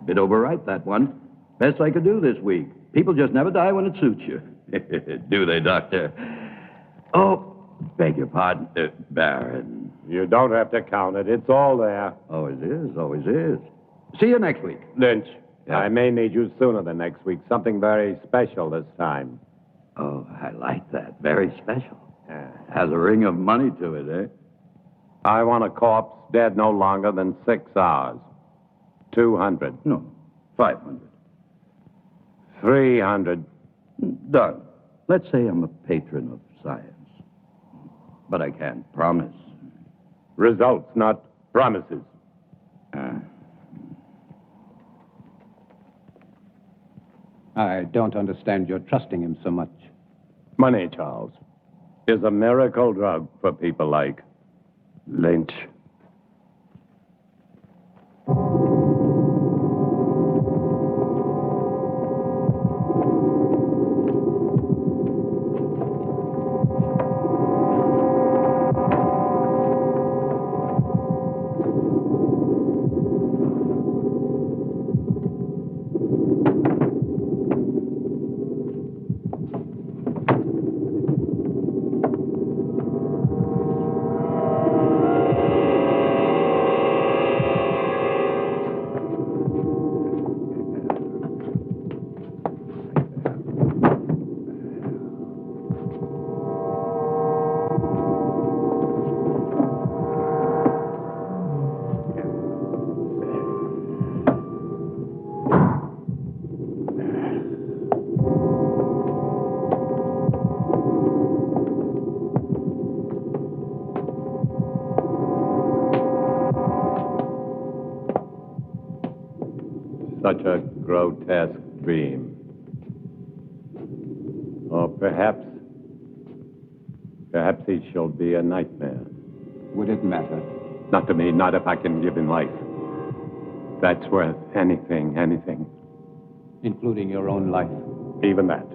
Bit overripe, that one. Best I could do this week. People just never die when it suits you. Do they, Doctor? Oh, beg your pardon, Baron. You don't have to count it. It's all there. Always is, always is. See you next week. Lynch, Yeah. I may need you sooner than next week. Something very special this time. Oh, I like that. Very special. Has a ring of money to it, eh? I want a corpse dead no longer than 6 hours. 200. No, 500. 300. Done. Let's say I'm a patron of science. But I can't promise. Results, not promises. I don't understand your trusting him so much. Money, Charles, is a miracle drug for people like Lynch. Such a grotesque dream. Or perhaps he shall be a nightmare. Would it matter? Not to me, not if I can give him life. That's worth anything. Including your own life? Even that.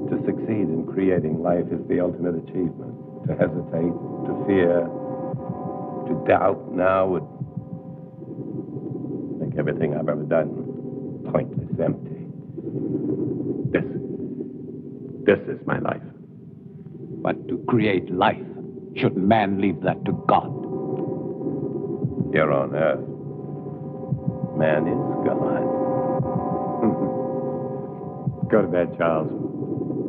To succeed in creating life is the ultimate achievement. To hesitate, to fear, to doubt now would make everything I've ever done pointless, empty. This is my life. But to create life, shouldn't man leave that to God? Here on earth, man is God. Go to bed, Charles.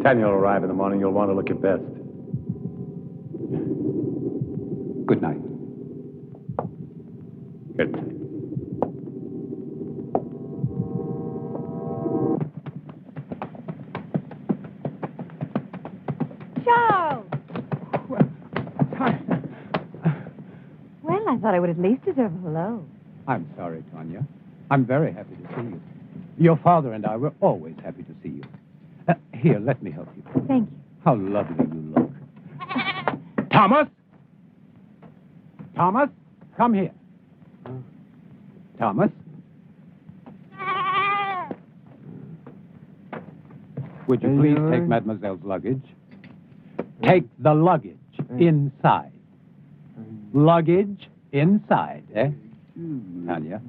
10 you'll arrive in the morning. You'll want to look your best. Good night. Good night. Charles! Well, I thought I would at least deserve a hello. I'm sorry, Tanya. I'm very happy to see you. Your father and I were always happy to see you. Here, let me help you. Thank you. How lovely you look. Thomas! Thomas, come here. Thomas? Would you please take Mademoiselle's luggage? Take the luggage inside. Luggage inside, eh? Tanya?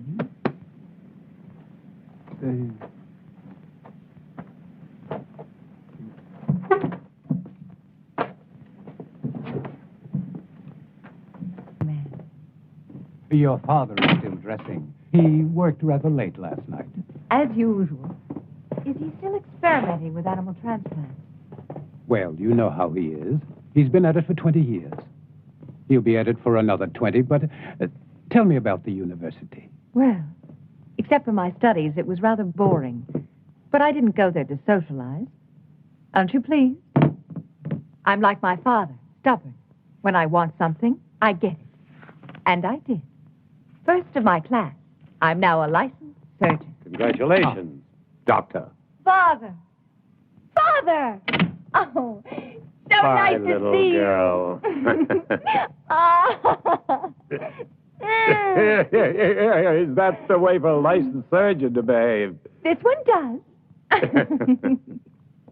Your father is still dressing. He worked rather late last night. As usual. Is he still experimenting with animal transplants? Well, you know how he is. He's been at it for 20 years. He'll be at it for another 20, but tell me about the university. Well, except for my studies, it was rather boring. But I didn't go there to socialize. Aren't you pleased? I'm like my father, stubborn. When I want something, I get it. And I did. First of my class. I'm now a licensed surgeon. Congratulations, Doctor. Father! Father! Oh, so Bye, nice to little see girl. you. Oh. Is that the way for a licensed surgeon to behave? This one does.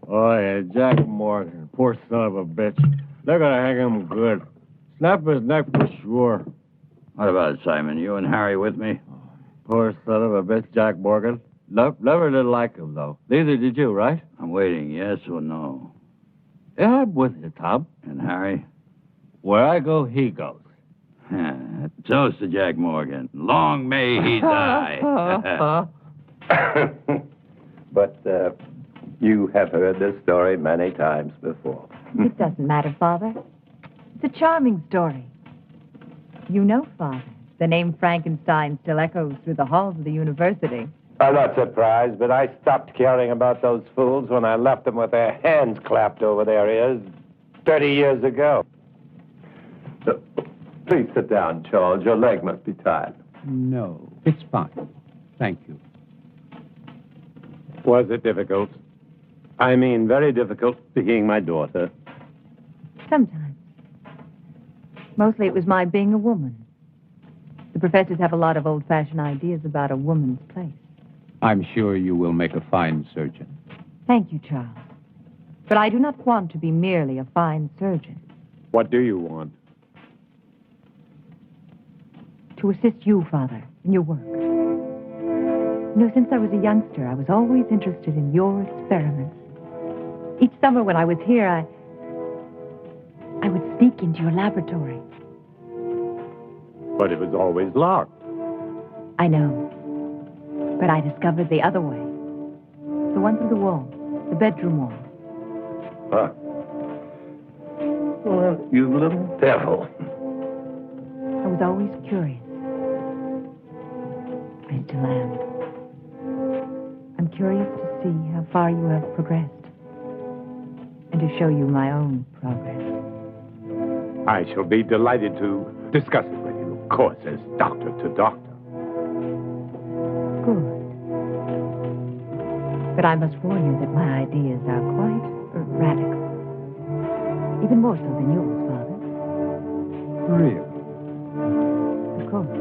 Oh, yeah, Jack Morgan. Poor son of a bitch. They're gonna hang him good. Snap his neck for sure. What about it, Simon? You and Harry with me? Poor son of a bitch, Jack Morgan. Never did like him, though. Neither did you, right? I'm waiting, yes or no. Yeah, I'm with you, Tom. And Harry? Where I go, he goes. Toast to Jack Morgan. Long may he die. But you have heard this story many times before. It doesn't matter, Father. It's a charming story. You know, Father, the name Frankenstein still echoes through the halls of the university. I'm not surprised, but I stopped caring about those fools when I left them with their hands clapped over their ears 30 years ago. Please sit down, Charles. Your leg must be tired. No, it's fine. Thank you. Was it difficult? I mean, very difficult being my daughter. Sometimes. Mostly it was my being a woman. The professors have a lot of old-fashioned ideas about a woman's place. I'm sure you will make a fine surgeon. Thank you, Charles. But I do not want to be merely a fine surgeon. What do you want? To assist you, Father, in your work. You know, since I was a youngster, I was always interested in your experiments. Each summer when I was here, I would sneak into your laboratory. But it was always locked. I know. But I discovered the other way. The one through the wall, the bedroom wall. Huh. Well, you little devil. I was always curious. I still am. I'm curious to see how far you have progressed. And to show you my own progress. I shall be delighted to discuss it with you, of course, as doctor to doctor. Good. But I must warn you that my ideas are quite radical. Even more so than yours, Father. Really? Of course.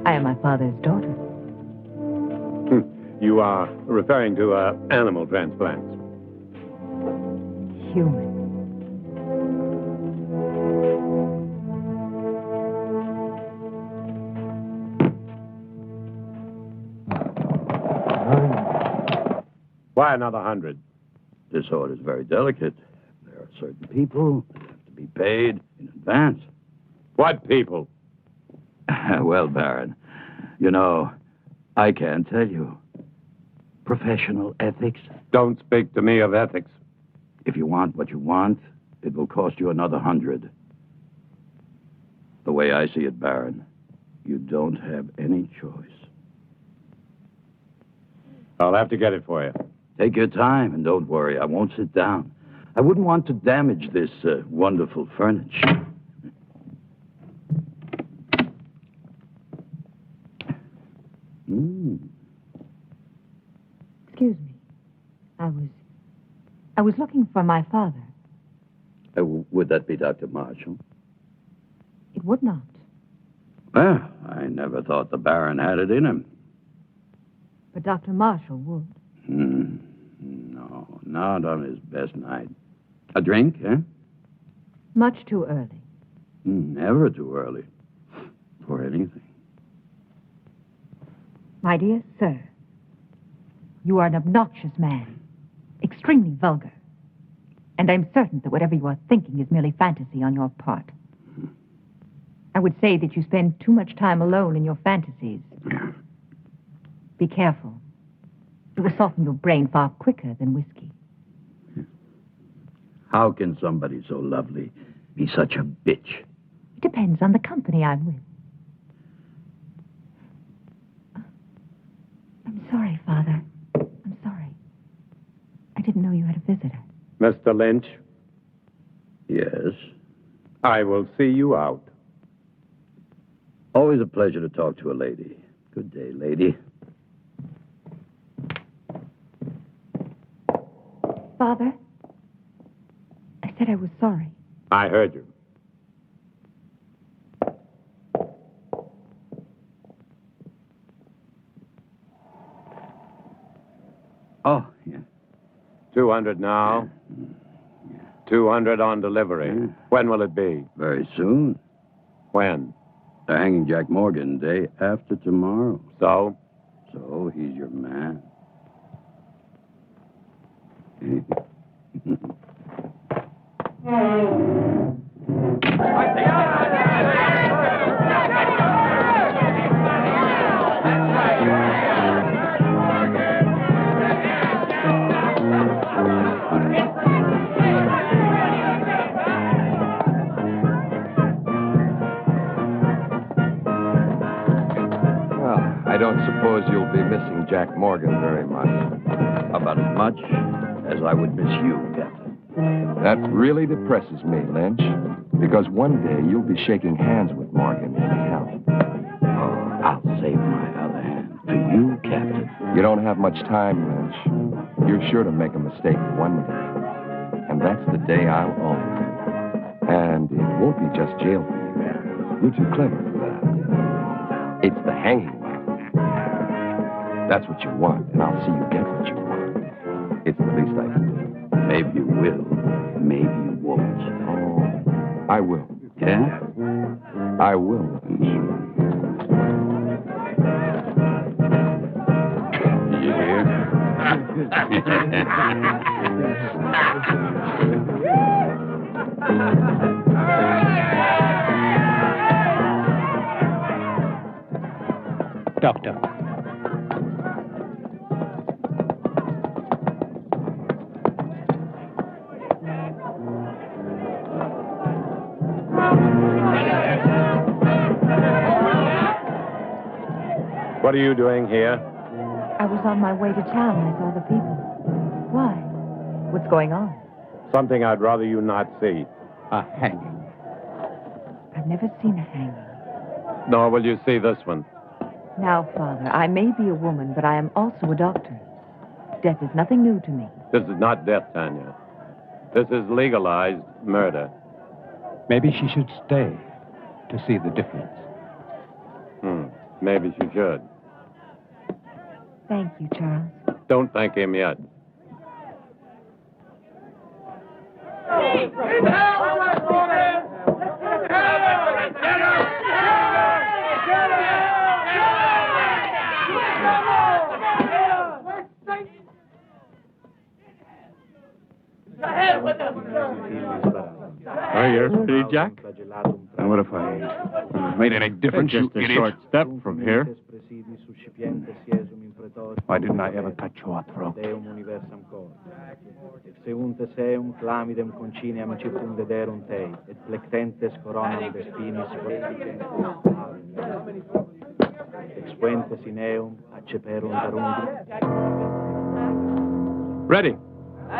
I am my father's daughter. You are referring to animal transplants. Human. Why another 100? This order is very delicate. There are certain people that have to be paid in advance. What people? Well, Baron, you know, I can't tell you. Professional ethics. Don't speak to me of ethics. If you want what you want, it will cost you another 100. The way I see it, Baron, you don't have any choice. I'll have to get it for you. Take your time and don't worry. I won't sit down. I wouldn't want to damage this wonderful furniture. Excuse me. I was looking for my father. Would that be Dr. Marshall? It would not. Well, I never thought the Baron had it in him. But Dr. Marshall would. No, not on his best night. A drink, eh? Much too early. Never too early. For anything. My dear sir, you are an obnoxious man. Extremely vulgar. And I'm certain that whatever you are thinking is merely fantasy on your part. I would say that you spend too much time alone in your fantasies. Be careful. It will soften your brain far quicker than whiskey. How can somebody so lovely be such a bitch? It depends on the company I'm with. I'm sorry, Father. I'm sorry. I didn't know you had a visitor. Mr. Lynch, Yes. I will see you out. Always a pleasure to talk to a lady. Good day, lady. Father, I said I was sorry. I heard you. Oh, yeah. 200 now. 200 on delivery. When will it be? Very soon. When? They're hanging Jack Morgan day after tomorrow. So? So he's your man. I don't suppose you'll be missing Jack Morgan very much. About as much as I would miss you, Captain. That really depresses me, Lynch, because one day you'll be shaking hands with Morgan in hell. Oh, I'll save my other hand for you, Captain. You don't have much time, Lynch. You're sure to make a mistake one day. And that's the day I'll own it. And it won't be just jail for you. You're too clever for that. It's the hanging. That's what you want, and I'll see you get what you want. It's the least I can do. Maybe you will. Maybe you won't. Oh, I will. Yeah? I will. Did you hear? Doctor. What are you doing here? I was on my way to town. I saw the people. Why? What's going on? Something I'd rather you not see. A hanging. I've never seen a hanging. Nor will you see this one. Now, Father, I may be a woman, but I am also a doctor. Death is nothing new to me. This is not death, Tanya. This is legalized murder. Maybe she should stay to see the difference. Maybe she should. Thank you, Charles. Don't thank him yet. Are you ready, Jack? And what if I made any difference, Just you a idiot? short step from here. Why didn't I ever cut your throat? Seunte seum clamidem conciniam circundederum tei, et plectentes coronam despinis expuentes in eum acceperum darungi. Ready.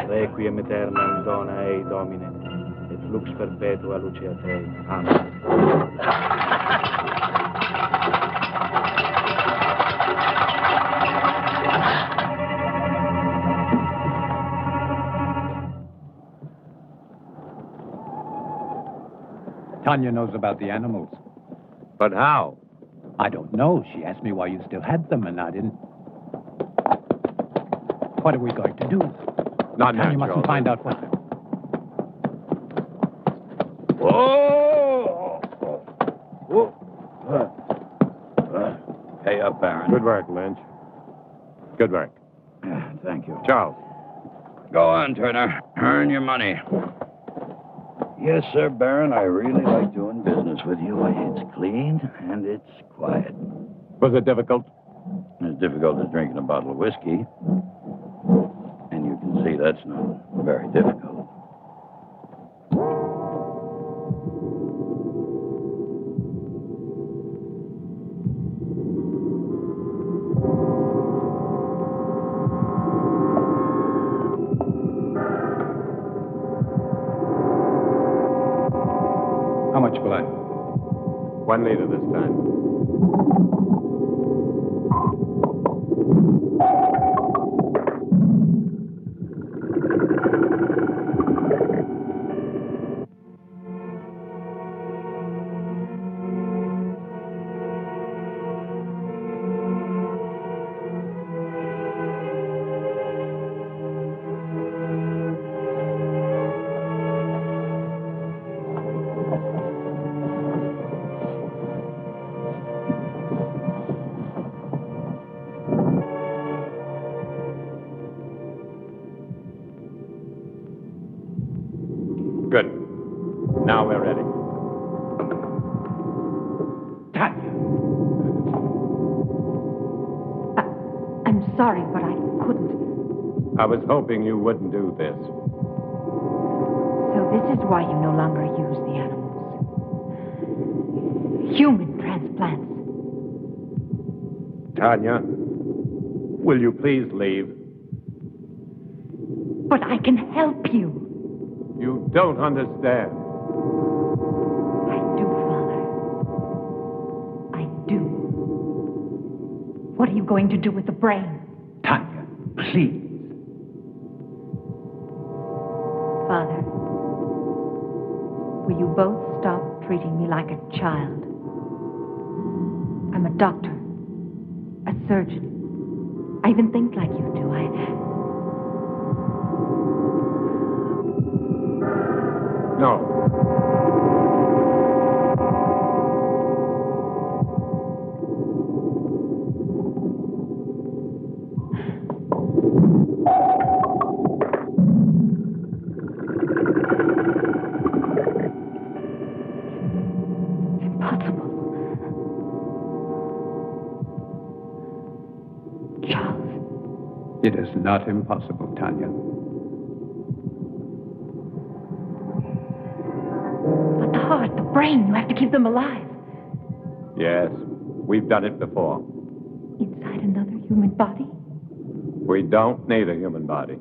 Requiem aeternam dona ei, Domine, et lux perpetua lucia tei. Amen. Tanya knows about the animals. But how? I don't know. She asked me why you still had them, and I didn't. What are we going to do? Not Tanya natural. mustn't find out what. Whoa! Whoa! Pay up, Baron. Good work, Lynch. Good work. Thank you. Charles. Go on, Turner. Earn your money. Yes, sir, Baron. I really like doing business with you. It's clean and it's quiet. Was it difficult? As difficult as drinking a bottle of whiskey. And you can see that's not very difficult. How much blood? 1 liter this time. Now we're ready. Tanya. I'm sorry, but I couldn't. I was hoping you wouldn't do this. So this is why you no longer use the animals. Human transplants. Tanya, will you please leave? But I can help you. You don't understand. I do, Father. I do. What are you going to do with the brain? Tanya, please. Father, will you both stop treating me like a child? I'm a doctor, a surgeon. I even think like you do. No. Impossible. Charles. It is not impossible, Tanya. But the heart, the brain, you have to keep them alive. Yes, we've done it before. Inside another human body? We don't need a human body.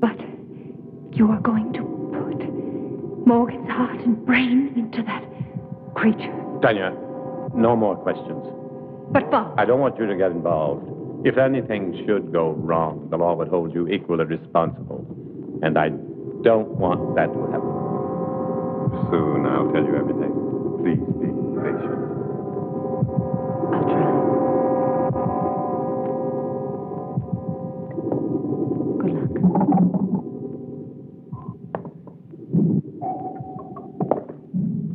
But you are going to put Morgan's heart and brain into that creature. Tanya, no more questions. But, Father... I don't want you to get involved. If anything should go wrong, the law would hold you equally responsible. And I don't want that to happen. Soon I'll tell you everything. Please be patient. I'll try. Good luck.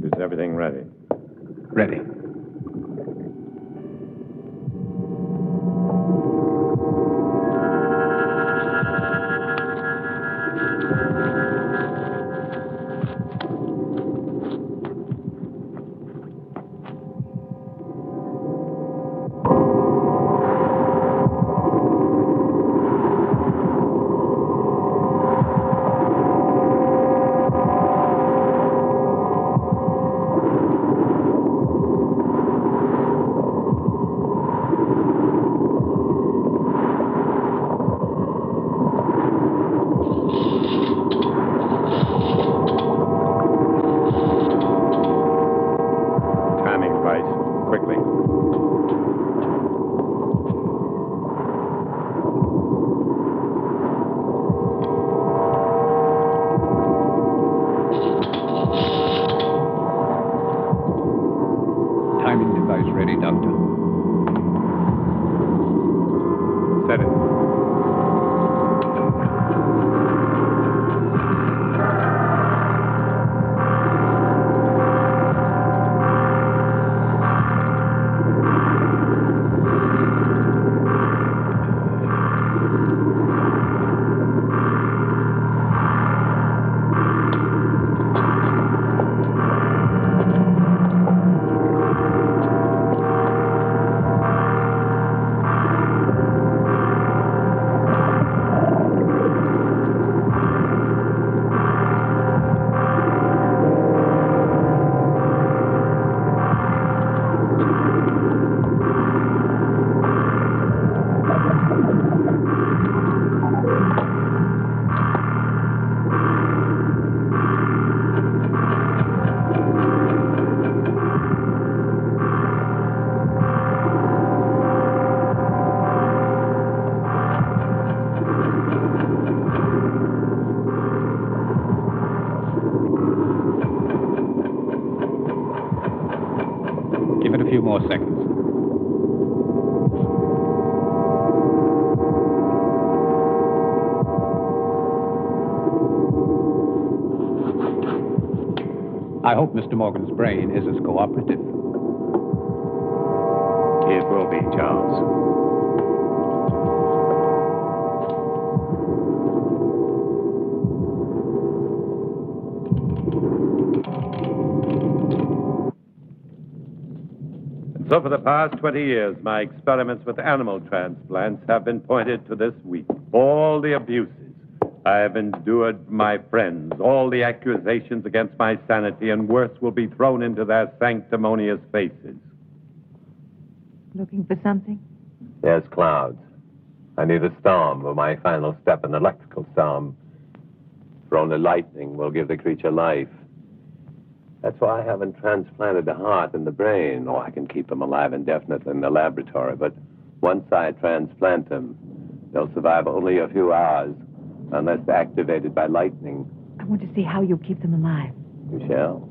Is everything ready? Ready. A few more seconds. I hope Mr. Morgan's brain is as cooperative. It will be, Charles. So for the past 20 years, my experiments with animal transplants have been pointed to this week. All the abuses I have endured, my friends, all the accusations against my sanity, and worse, will be thrown into their sanctimonious faces. Looking for something? Yes, clouds. I need a storm for my final step, an electrical storm. For only lightning will give the creature life. That's why I haven't transplanted the heart and the brain. Oh, I can keep them alive indefinitely in the laboratory, but once I transplant them, they'll survive only a few hours, unless activated by lightning. I want to see how you keep them alive. You shall.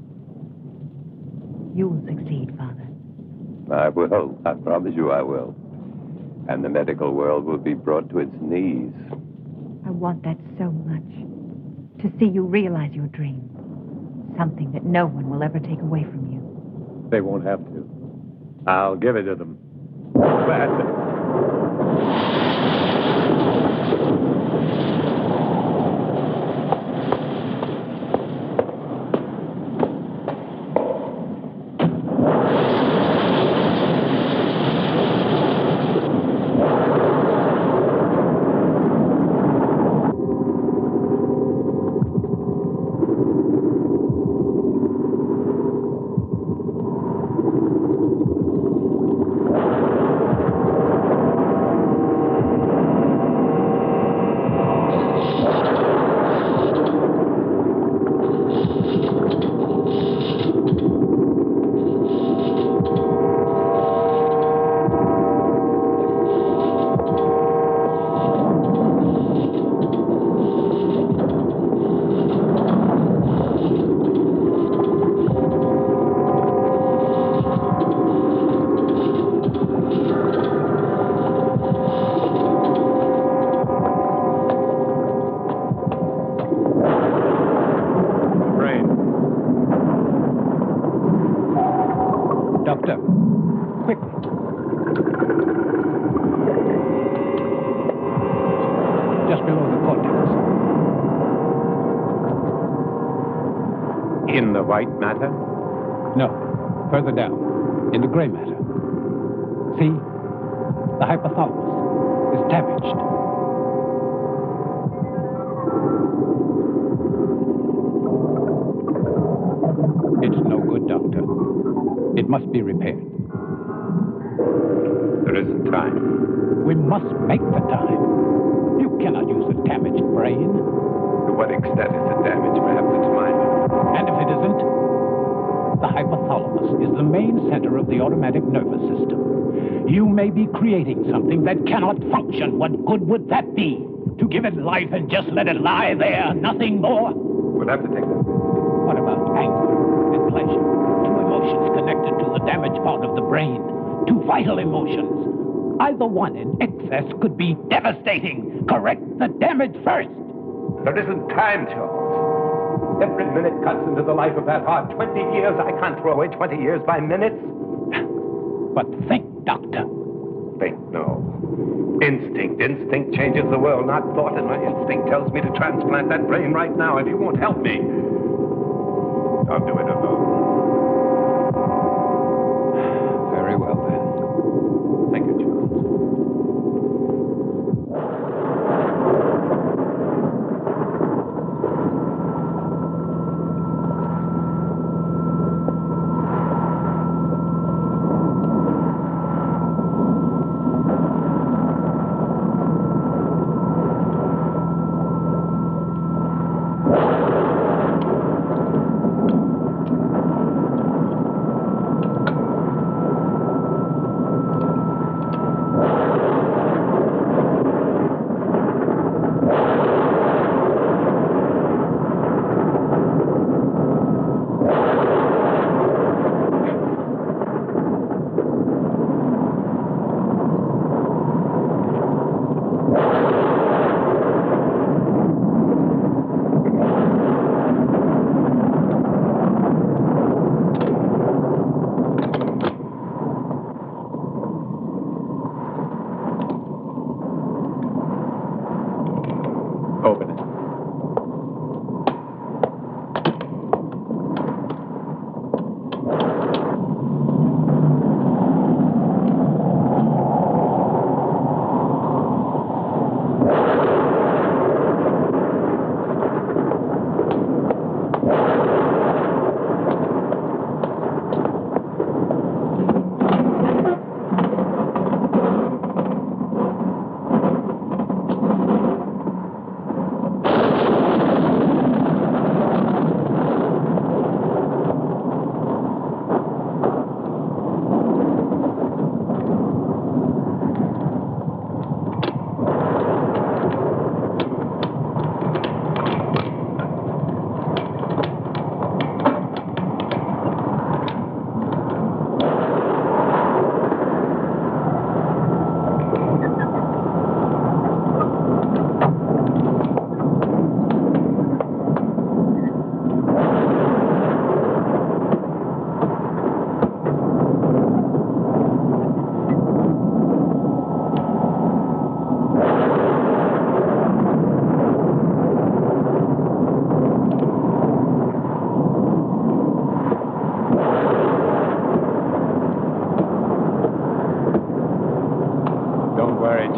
You will succeed, Father. I will. I promise you I will. And the medical world will be brought to its knees. I want that so much. To see you realize your dream. Something that no one will ever take away from you. They won't have to. I'll give it to them. Gladly. Doctor, quickly. Just below the cortex. In the white matter? No, further down, in the gray matter. See? The hypothalamus is damaged. It's no good, Doctor. It must be repaired. There isn't time. We must make the time. You cannot use a damaged brain. To what extent is it damaged? Perhaps it's minor. And if it isn't, the hypothalamus is the main center of the automatic nervous system. You may be creating something that cannot function. What good would that be? To give it life and just let it lie there, nothing more? We'll have to take that. What about anger and pleasure? Two emotions connected to the damaged part of the brain. Two vital emotions. Either one in excess could be devastating. Correct the damage first. There isn't time, Charles. Every minute cuts into the life of that heart. 20 years. I can't throw away 20 years by minutes. But think, Doctor. Think, no. Instinct. Instinct changes the world, not thought. And my instinct tells me to transplant that brain right now. If you won't help me, I'll do it alone. Very well, then. Thank you, Charles.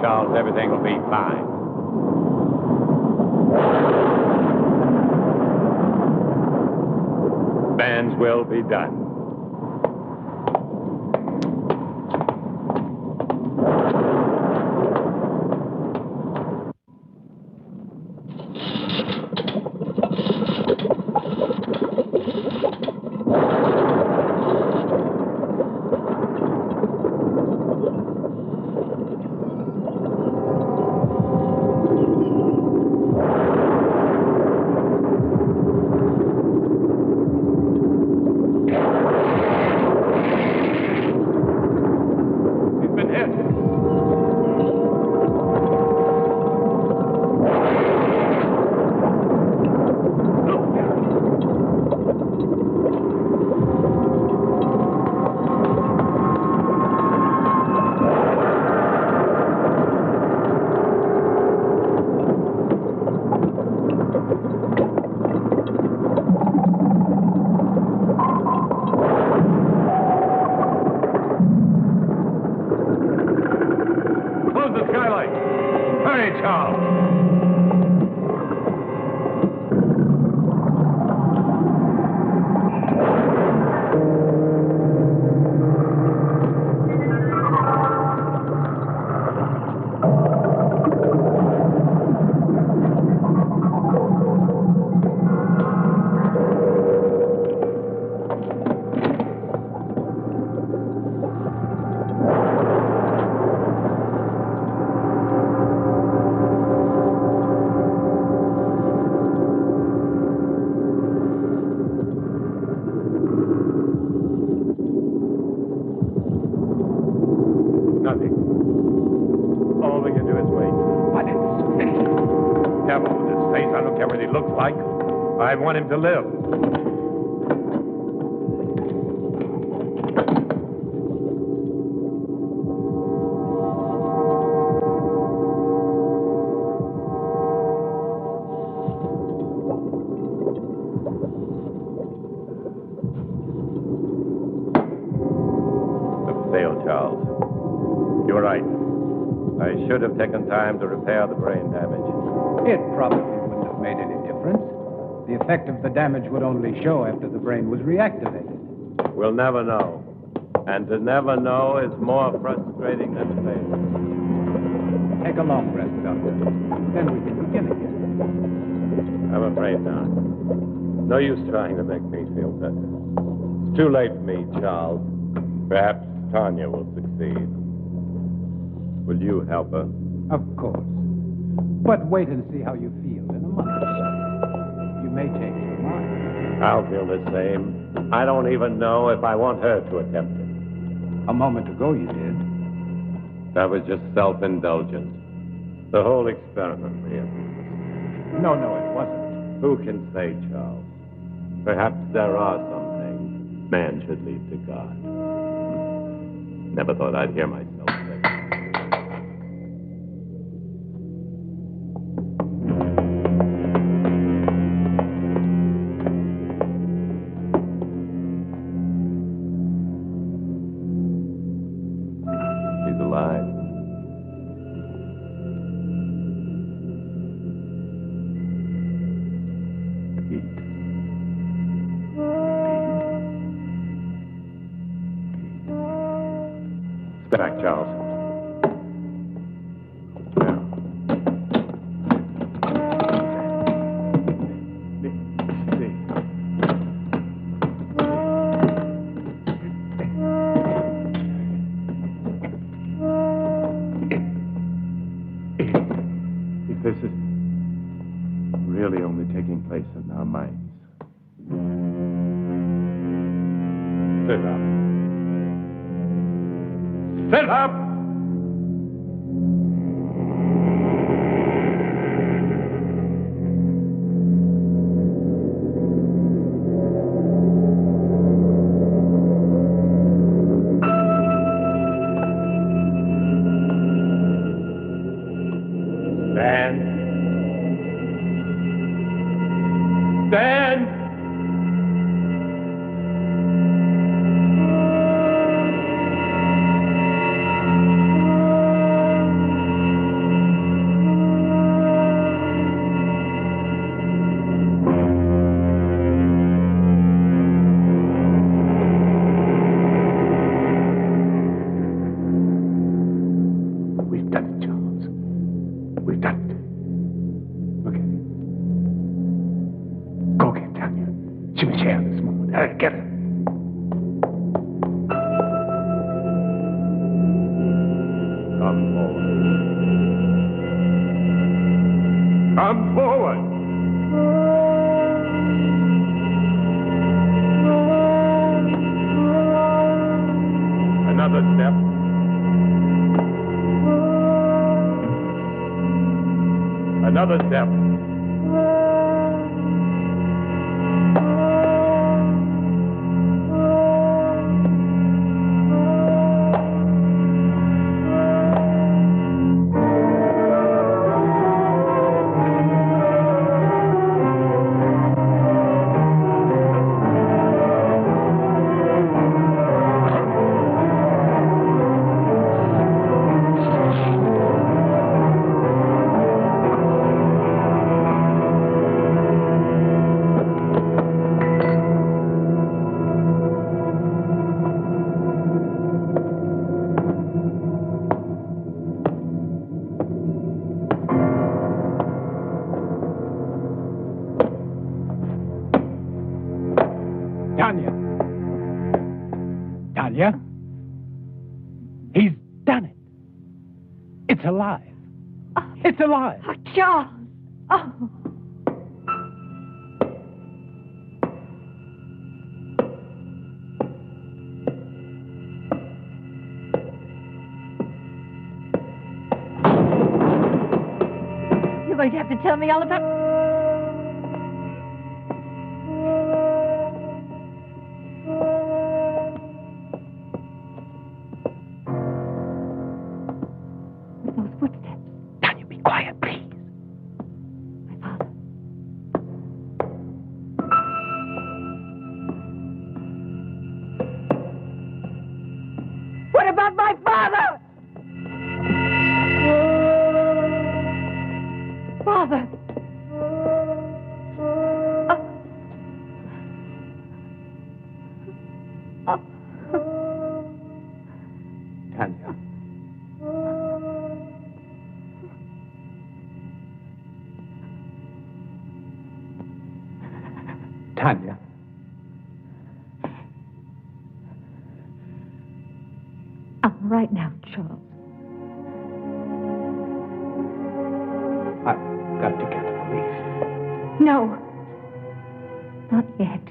Charles. Everything will be fine. Man's will be done. I want him to live. Failed, Charles. You're right. I should have taken time to repair the brain damage. It probably wouldn't have made any difference. The effect of the damage would only show after the brain was reactivated. We'll never know. And to never know is more frustrating than failure. Take a long rest, Doctor. Then we can begin again. I'm afraid not. No use trying to make me feel better. It's too late for me, Charles. Perhaps Tanya will succeed. Will you help her? Of course. But wait and see how you feel in a month or so. You may change your mind. I'll feel the same. I don't even know if I want her to attempt it. A moment ago you did. That was just self-indulgence. The whole experiment, really. No, it wasn't. Who can say, Charles? Perhaps there are some things man should leave to God. Never thought I'd hear myself say that. He's alive. Step back, Charles. If this is really only taking place in our minds. Sit up. Sit up! Stand. Stand! Come forward. Come forward. Another step. Another step. Tanya? He's done it. It's alive. It's alive. Oh, Charles. Oh. You're going to have to tell me all about... Tanya. I'm all right now, Charles. I've got to get the police. No. Not yet.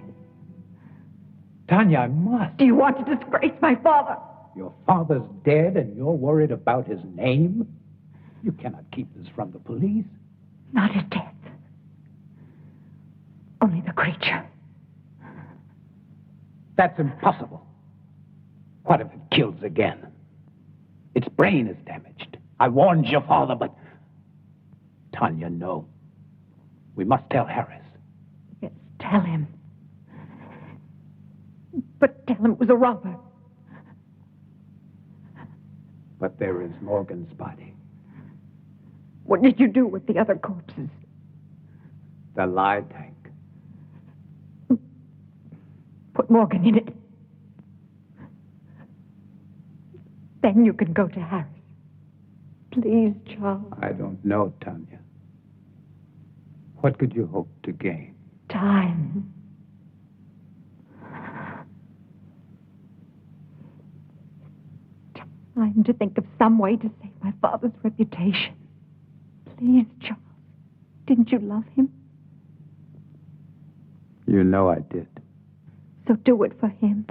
Tanya, I must. Do you want to disgrace my father? Your father's dead and you're worried about his name? You cannot keep this from the police. Not his death. Only the creature. That's impossible. What if it kills again? Its brain is damaged. I warned your father, but... Tanya, no. We must tell Harris. Yes, tell him. But tell him it was a robber. But there is Morgan's body. What did you do with the other corpses? The lie tank. Put Morgan in it. Then you can go to Harris. Please, Charles. I don't know, Tanya. What could you hope to gain? Time. Time to think of some way to save my father's reputation. Please, Charles. Didn't you love him? You know I did. So do it for him.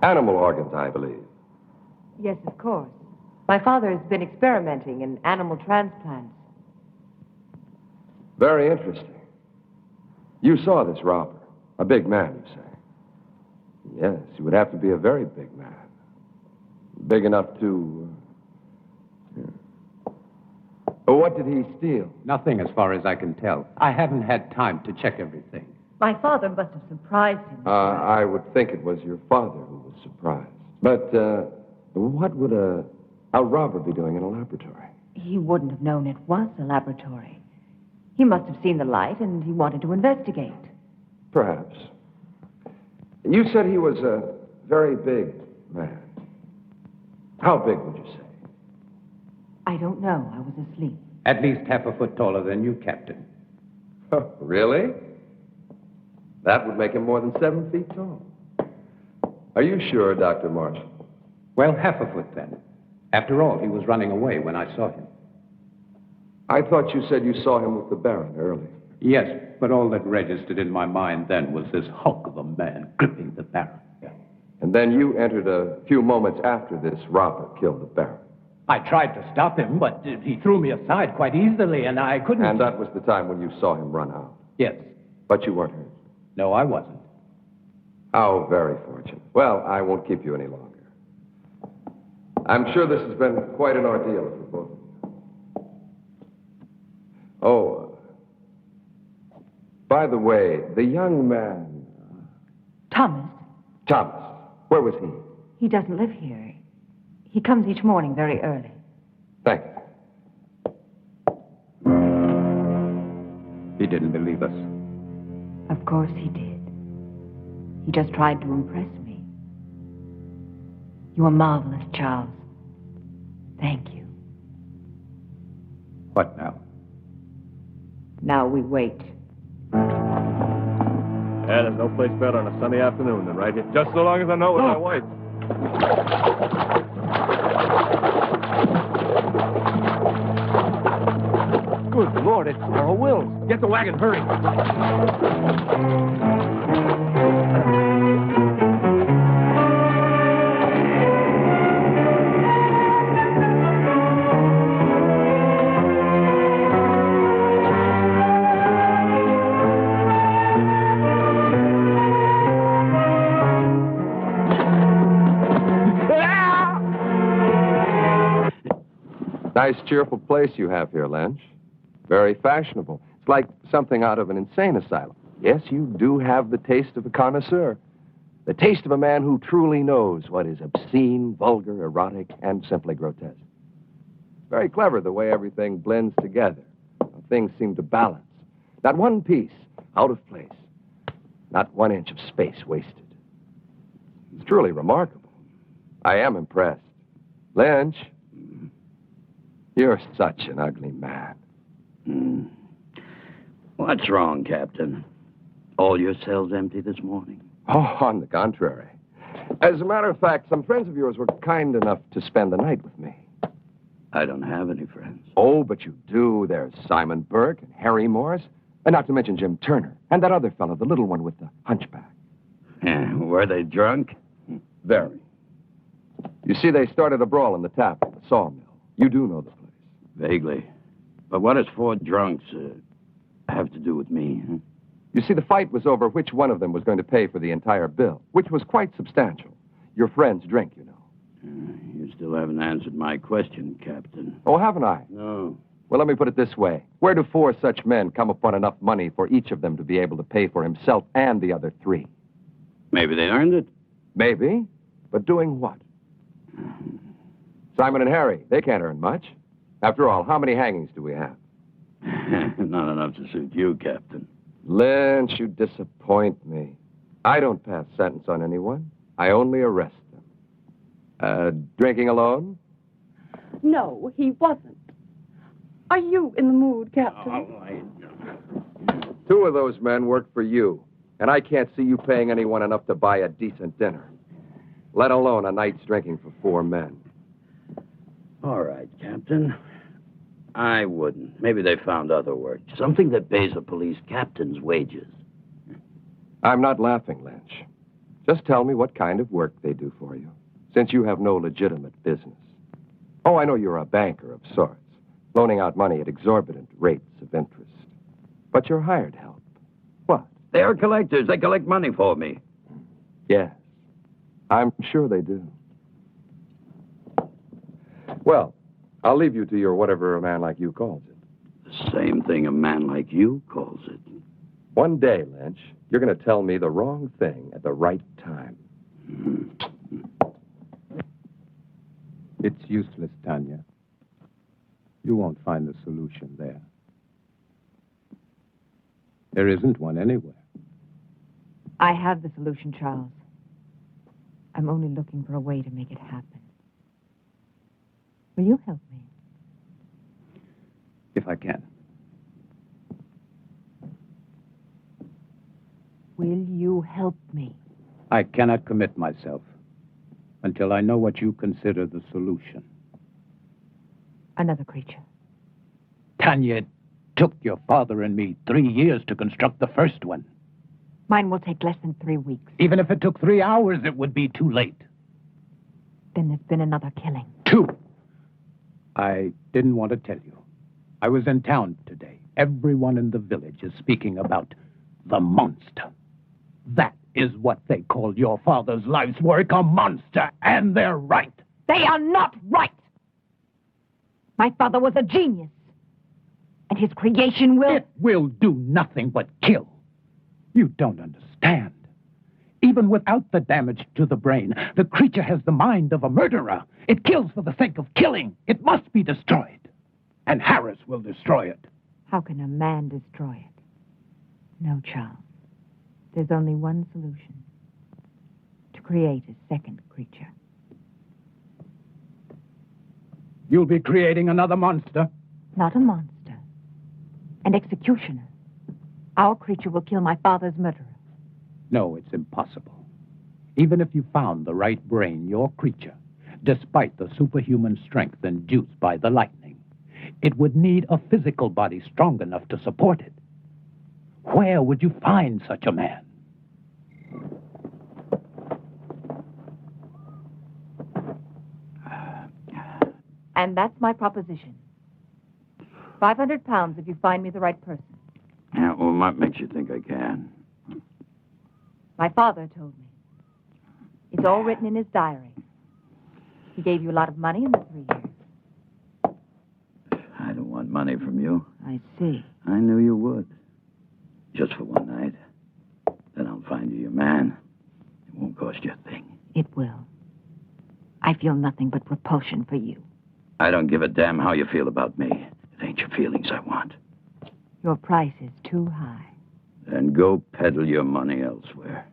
Animal organs, I believe. Yes, of course. My father has been experimenting in animal transplants. Very interesting. You saw this robber. A big man, you say. Yes, he would have to be a very big man. Big enough to... Well, what did he steal? Nothing as far as I can tell. I haven't had time to check everything. My father must have surprised him. I would think it was your father who was surprised. But what would a robber be doing in a laboratory? He wouldn't have known it was a laboratory. He must have seen the light, and he wanted to investigate. Perhaps. You said he was a very big man. How big would you say? I don't know. I was asleep. At least half a foot taller than you, Captain. Really? That would make him more than 7 feet tall. Are you sure, Dr. Marshall? Well, half a foot then. After all, he was running away when I saw him. I thought you said you saw him with the Baron earlier. Yes, but all that registered in my mind then was this hulk of a man gripping the Baron. And then you entered a few moments after this robber killed the Baron. I tried to stop him, but he threw me aside quite easily, and I couldn't... And that was the time when you saw him run out. Yes. But you weren't hurt. No, I wasn't. How very fortunate. Well, I won't keep you any longer. I'm sure this has been quite an ordeal for both of you. Oh, by the way, the young man... Thomas. Thomas. Where was he? He doesn't live here. He comes each morning very early. Thank you. He didn't believe us. Of course he did. He just tried to impress me. You are marvelous, Charles. Thank you. What now? Now we wait. Yeah, there's no place better on a sunny afternoon than right here. Just so long as I know it with my wife. Good Lord, it's Earl Wills. Get the wagon, hurry. Nice, cheerful place you have here, Lynch. Very fashionable. It's like something out of an insane asylum. Yes, you do have the taste of a connoisseur. The taste of a man who truly knows what is obscene, vulgar, erotic, and simply grotesque. Very clever the way everything blends together. Things seem to balance. Not one piece out of place. Not 1 inch of space wasted. It's truly remarkable. I am impressed. Lynch, you're such an ugly man. What's wrong, Captain? All your cells empty this morning? Oh, on the contrary. As a matter of fact, some friends of yours were kind enough to spend the night with me. I don't have any friends. Oh, but you do. There's Simon Burke and Harry Morris, and not to mention Jim Turner, and that other fellow, the little one with the hunchback. Were they drunk? Very. You see, they started a brawl in the tap at the sawmill. You do know the place. Vaguely. But what does 4 drunks have to do with me? Huh? You see, the fight was over which one of them was going to pay for the entire bill, which was quite substantial. Your friend's drink, you know. You still haven't answered my question, Captain. Oh, haven't I? No. Well, let me put it this way. Where do 4 such men come upon enough money for each of them to be able to pay for himself and the other 3? Maybe they earned it. Maybe. But doing what? Simon and Harry, they can't earn much. After all, how many hangings do we have? Not enough to suit you, Captain. Lynch, you disappoint me. I don't pass sentence on anyone. I only arrest them. Drinking alone? No, he wasn't. Are you in the mood, Captain? Oh, 2 of those men work for you, and I can't see you paying anyone enough to buy a decent dinner, let alone a night's drinking for 4 men. All right, Captain. I wouldn't. Maybe they found other work. Something that pays a police captain's wages. I'm not laughing, Lynch. Just tell me what kind of work they do for you, since you have no legitimate business. Oh, I know you're a banker of sorts, loaning out money at exorbitant rates of interest. But you're hired help. What? They are collectors. They collect money for me. Yes. I'm sure they do. Well, I'll leave you to your whatever a man like you calls it. The same thing a man like you calls it. One day, Lynch, you're going to tell me the wrong thing at the right time. It's useless, Tanya. You won't find the solution there. There isn't one anywhere. I have the solution, Charles. I'm only looking for a way to make it happen. Will you help me? If I can. Will you help me? I cannot commit myself until I know what you consider the solution. Another creature. Tanya, it took your father and me 3 years to construct the first one. Mine will take less than 3 weeks. Even if it took 3 hours, it would be too late. Then there's been another killing. 2. I didn't want to tell you. I was in town today. Everyone in the village is speaking about the monster. That is what they call your father's life's work, a monster, and they're right. They are not right! My father was a genius. And his creation will... It will do nothing but kill. You don't understand. Even without the damage to the brain, the creature has the mind of a murderer. It kills for the sake of killing. It must be destroyed. And Harris will destroy it. How can a man destroy it? No, Charles. There's only one solution. To create a second creature. You'll be creating another monster? Not a monster. An executioner. Our creature will kill my father's murderer. No, it's impossible. Even if you found the right brain, your creature, despite the superhuman strength induced by the lightning, it would need a physical body strong enough to support it. Where would you find such a man? And that's my proposition. 500 pounds if you find me the right person. Yeah, well, what makes you think I can? My father told me. It's all written in his diary. He gave you a lot of money in the 3 years. I don't want money from you. I see. I knew you would. Just for one night. Then I'll find you your man. It won't cost you a thing. It will. I feel nothing but repulsion for you. I don't give a damn how you feel about me. It ain't your feelings I want. Your price is too high. Then go peddle your money elsewhere.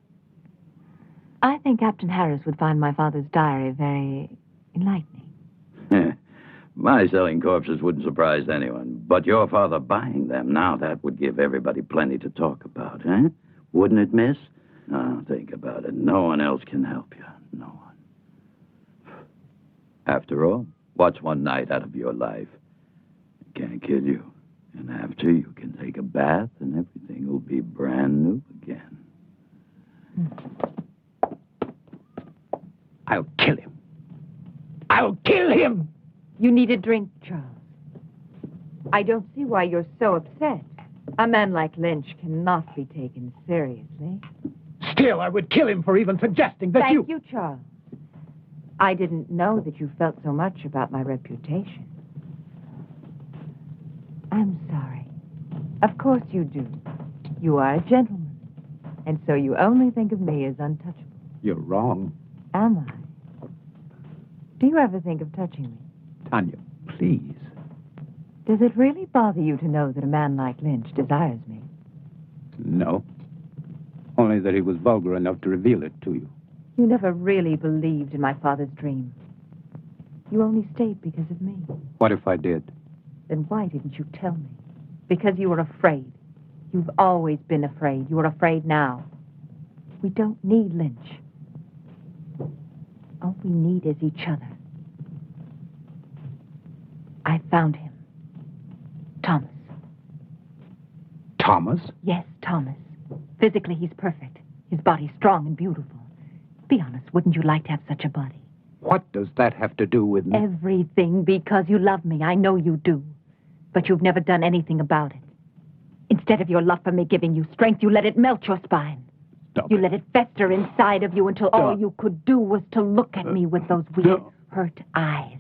I think Captain Harris would find my father's diary very enlightening. My selling corpses wouldn't surprise anyone. But your father buying them, now that would give everybody plenty to talk about, eh? Wouldn't it, miss? Now, think about it. No one else can help you. No one. After all, what's one night out of your life? It can't kill you. And after, you can take a bath and everything will be brand new again. I'll kill him. I'll kill him! You need a drink, Charles. I don't see why you're so upset. A man like Lynch cannot be taken seriously. Still, I would kill him for even suggesting that Thank you, Charles. I didn't know that you felt so much about my reputation. I'm sorry. Of course you do. You are a gentleman. And so you only think of me as untouchable. You're wrong. Am I? Do you ever think of touching me? Tanya, please. Does it really bother you to know that a man like Lynch desires me? No. Only that he was vulgar enough to reveal it to you. You never really believed in my father's dream. You only stayed because of me. What if I did? Then why didn't you tell me? Because you were afraid. You've always been afraid. You are afraid now. We don't need Lynch. All we need is each other. I found him. Thomas. Thomas? Yes, Thomas. Physically, he's perfect. His body's strong and beautiful. Be honest, wouldn't you like to have such a body? What does that have to do with me? Everything, because you love me. I know you do. But you've never done anything about it. Instead of your love for me giving you strength, you let it melt your spine. Stop You it. let it fester inside of you until all you could do was to look at me with those weird, hurt eyes.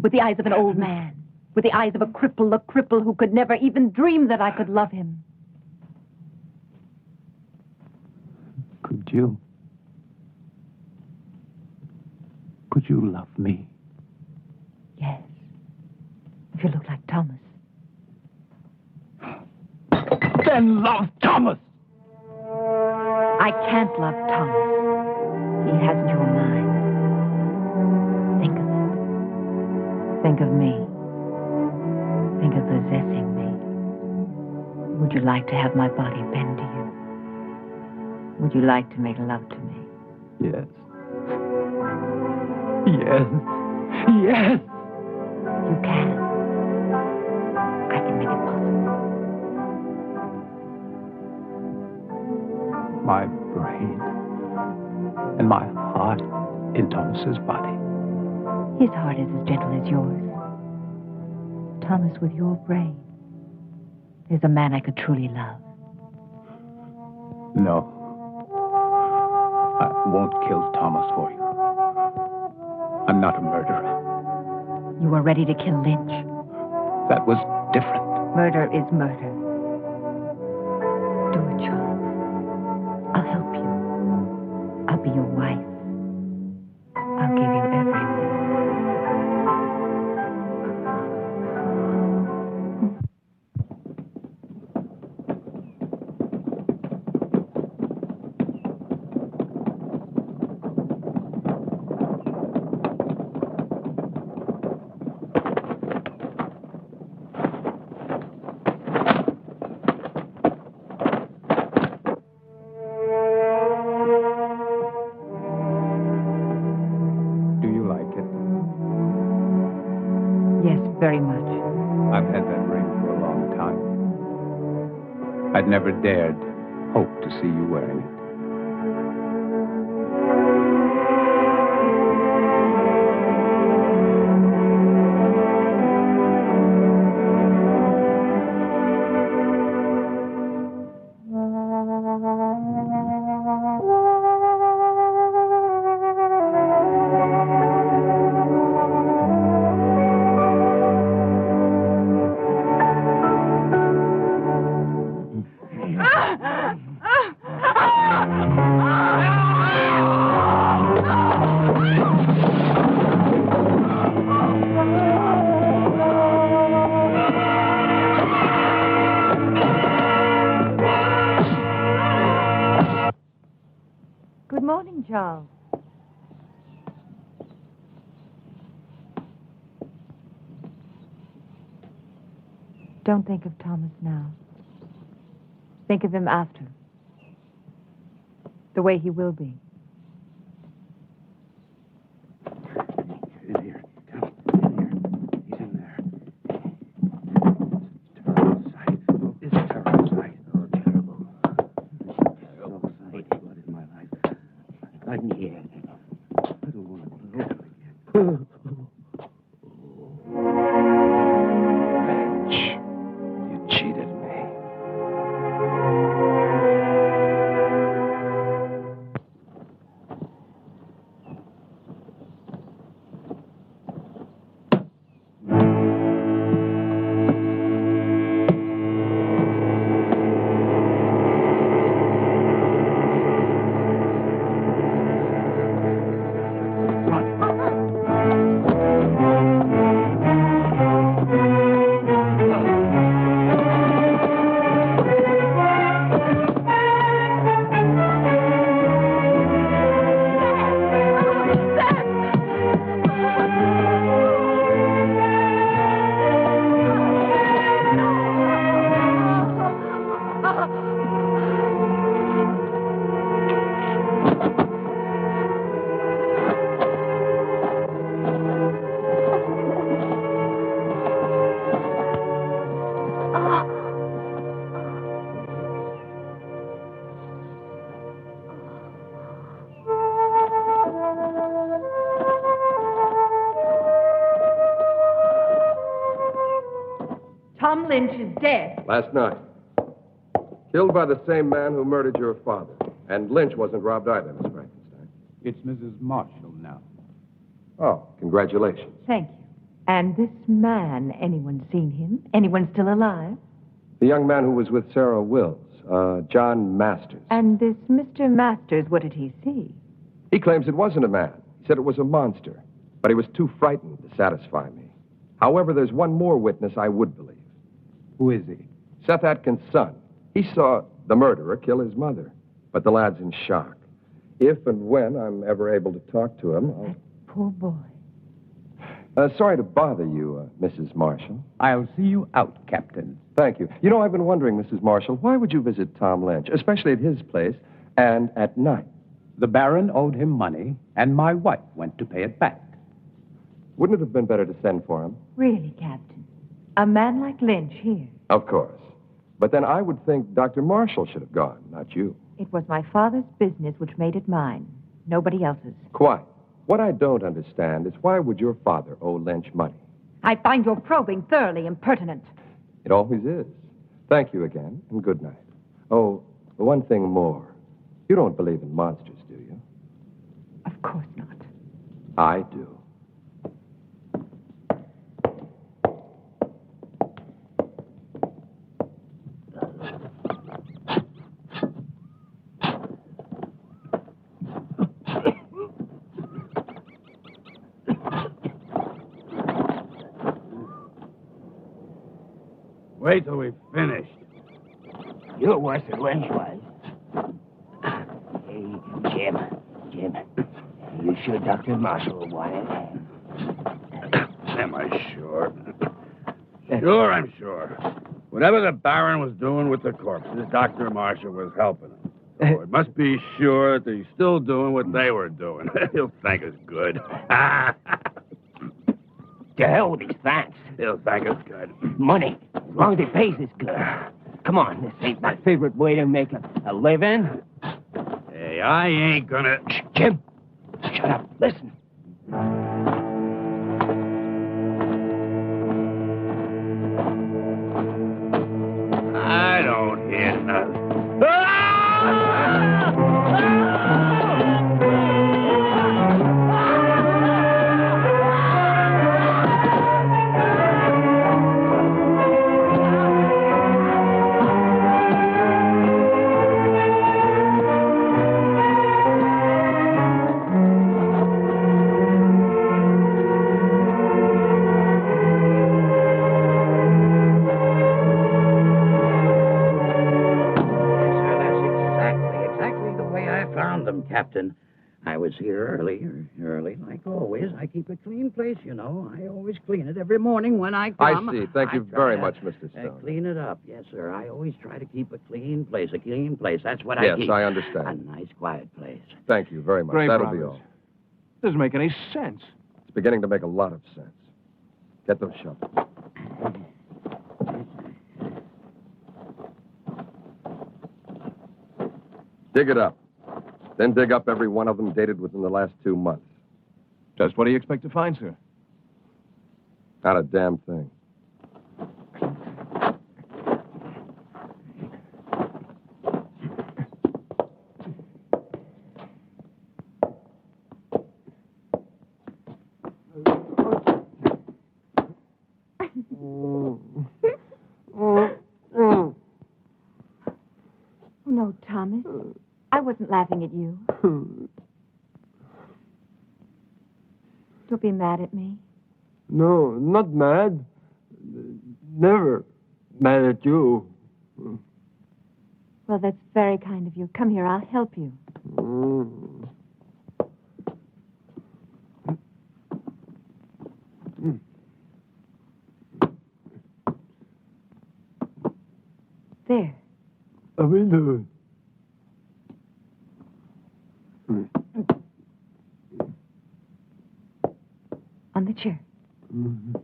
With the eyes of an old man. With the eyes of a cripple who could never even dream that I could love him. Could you? Could you love me? Yes. If you look like Thomas. Then love Thomas! I can't love Thomas. He hasn't your mind. Think of it. Think of me. Think of possessing me. Would you like to have my body bend to you? Would you like to make love to me? Yes. Yes. Yes! You can. I can make it possible. My brain and my heart in Thomas's body. His heart is as gentle as yours. Thomas, with your brain, is a man I could truly love. No. I won't kill Thomas for you. I'm not a murderer. You were ready to kill Lynch. That was different. Murder is murder. Do it, Charles. I'll help you. I'll be your wife. I'll give you everything. Very much. I've had that ring for a long time. I'd never dared hope to see you wearing it. Good morning, Charles. Don't think of Thomas now. Think of him after. The way he will be. In here. Come. In here. He's in there. Terrible sight. It's a terrible sight. Oh, terrible. Terrible sight. What in my life? I don't want to look at him again. Bench. You cheated me. Tom Lynch is dead. Last night. Killed by the same man who murdered your father. And Lynch wasn't robbed either, Miss Frankenstein. It's Mrs. Marshall now. Oh, congratulations. Thank you. And this man, anyone seen him? Anyone still alive? The young man who was with Sarah Wills, John Masters. And this Mr. Masters, what did he see? He claims it wasn't a man. He said it was a monster. But he was too frightened to satisfy me. However, there's one more witness I would believe. Who is he? Seth Atkins' son. He saw the murderer kill his mother. But the lad's in shock. If and when I'm ever able to talk to him, I'll... That poor boy. Sorry to bother you, Mrs. Marshall. I'll see you out, Captain. Thank you. You know, I've been wondering, Mrs. Marshall, why would you visit Tom Lynch, especially at his place, and at night? The Baron owed him money, and my wife went to pay it back. Wouldn't it have been better to send for him? Really, Captain? A man like Lynch here? Of course. But then I would think Dr. Marshall should have gone, not you. It was my father's business which made it mine. Nobody else's. Quite. What I don't understand is why would your father owe Lynch money? I find your probing thoroughly impertinent. It always is. Thank you again, and good night. Oh, one thing more. You don't believe in monsters, do you? Of course not. I do. Wait till we've finished. You're worse than Lynch was. Hey, Jim. You sure Dr. Marshall will want it? Am I sure? Sure, I'm sure. Whatever the Baron was doing with the corpses, Dr. Marshall was helping him. So it must be sure that he's still doing what they were doing. He'll thank us good. To hell with these thanks. He'll thank us good. Money. As long as he pays us good. Come on, this ain't my favorite way to make a living. Hey, I ain't gonna... Shh, Jim. Shut up. Listen. I don't hear nothing. Captain. I was here early, like always. I keep a clean place, you know. I always clean it every morning when I come. I see. Thank you very much, Mr. Stone. Clean it up. Yes, sir. I always try to keep a clean place. That's what yes, I keep. Yes, I understand. A nice, quiet place. Thank you very much. Great That'll progress. be all. Doesn't make any sense. It's beginning to make a lot of sense. Get those shovels. Dig it up. Then dig up every one of them dated within the last 2 months. Just what do you expect to find, sir? Not a damn thing. No, Thomas. I wasn't laughing at you. Don't be mad at me. No, not mad. Never mad at you. Well, that's very kind of you. Come here, I'll help you. There. How are you doing? On the chair. Mm-hmm.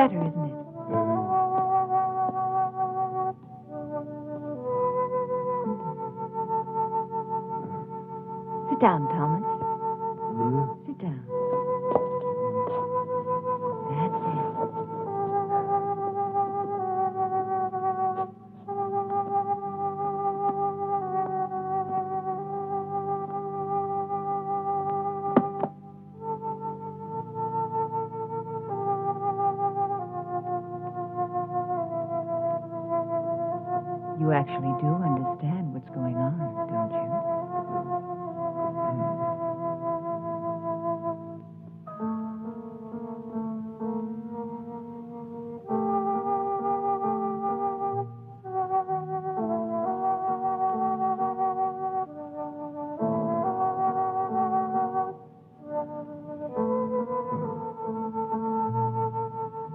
better, isn't it? Sit down, Thomas. Sit down. That's it. You actually do understand what's going on, don't you?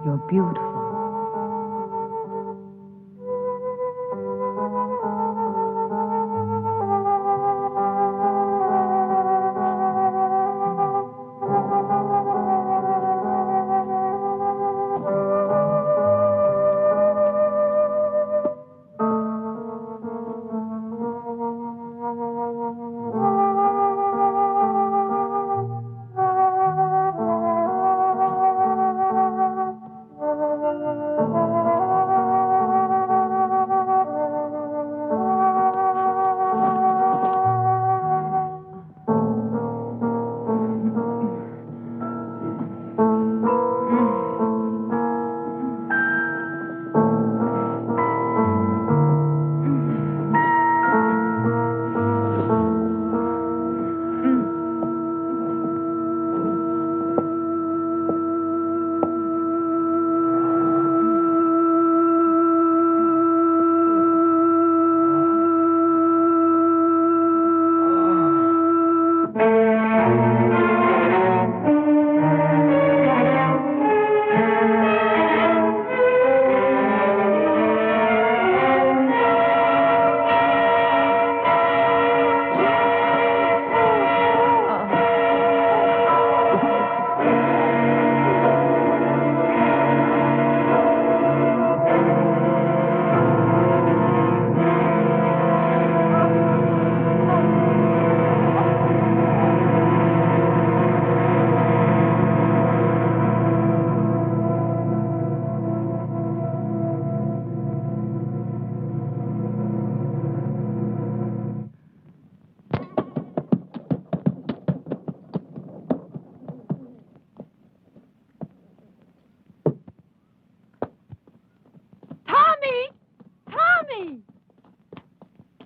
You're beautiful.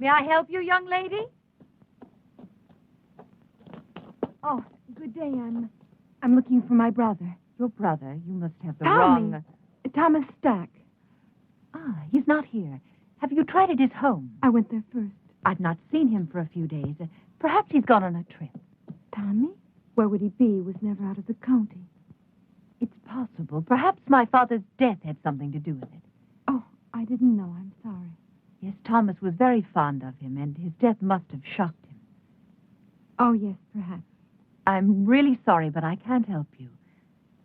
May I help you, young lady? Oh, good day. I'm looking for my brother. Your brother? You must have the Tommy. wrong... Thomas Stack. Ah, he's not here. Have you tried at his home? I went there first. I've not seen him for a few days. Perhaps he's gone on a trip. Tommy? Where would he be? He was never out of the county. It's possible. Perhaps my father's death had something to do with it. Oh, I didn't know. I'm sorry. Yes, Thomas was very fond of him, and his death must have shocked him. Oh, yes, perhaps. I'm really sorry, but I can't help you.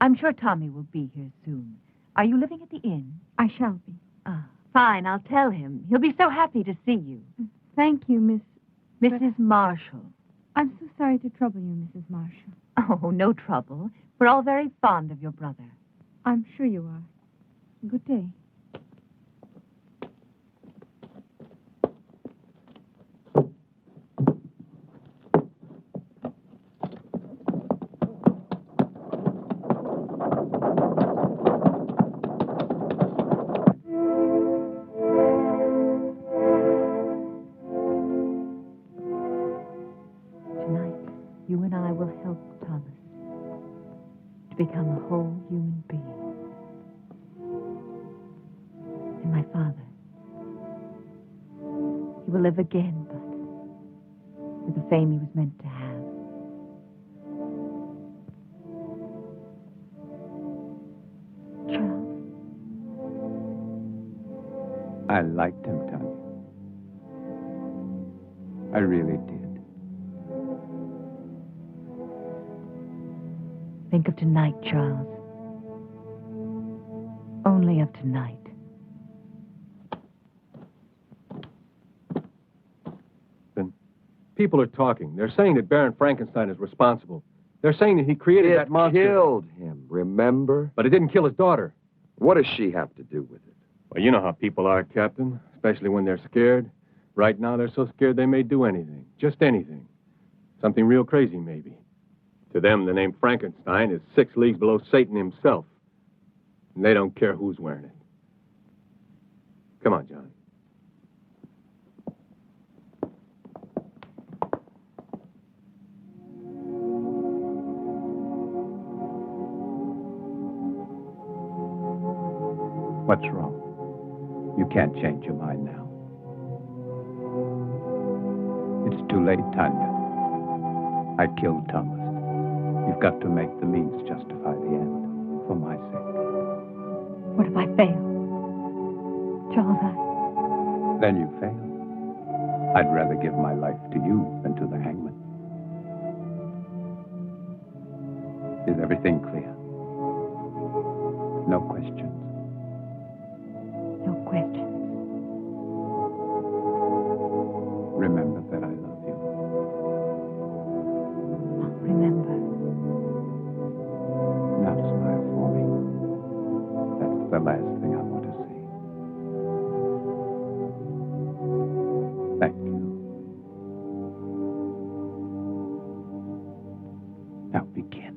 I'm sure Tommy will be here soon. Are you living at the inn? I shall be. Ah, fine. I'll tell him. He'll be so happy to see you. Thank you, Mrs. Marshall. I'm so sorry to trouble you, Mrs. Marshall. Oh, no trouble. We're all very fond of your brother. I'm sure you are. Good day. You and I will help Thomas to become a whole human being. And my father, he will live again, but with the fame he was meant to have. Charles? I liked him, Tanya. I really did. Think of tonight, Charles. Only of tonight. People are talking. They're saying that Baron Frankenstein is responsible. They're saying that he created that monster. It killed him, remember? But it didn't kill his daughter. What does she have to do with it? Well, you know how people are, Captain, especially when they're scared. Right now, they're so scared they may do anything. Just anything. Something real crazy, maybe. To them, the name Frankenstein is 6 leagues below Satan himself. And they don't care who's wearing it. Come on, John. What's wrong? You can't change your mind now. It's too late, Tanya. I killed Thomas. You've got to make the means justify the end, for my sake. What if I fail? Charles, Then you fail. I'd rather give my life to you than to the hangman. Is everything clear? No questions. No questions. Remember that I love you. I'll remember. Now smile for me. That's the last thing I want to see. Thank you. Now begin.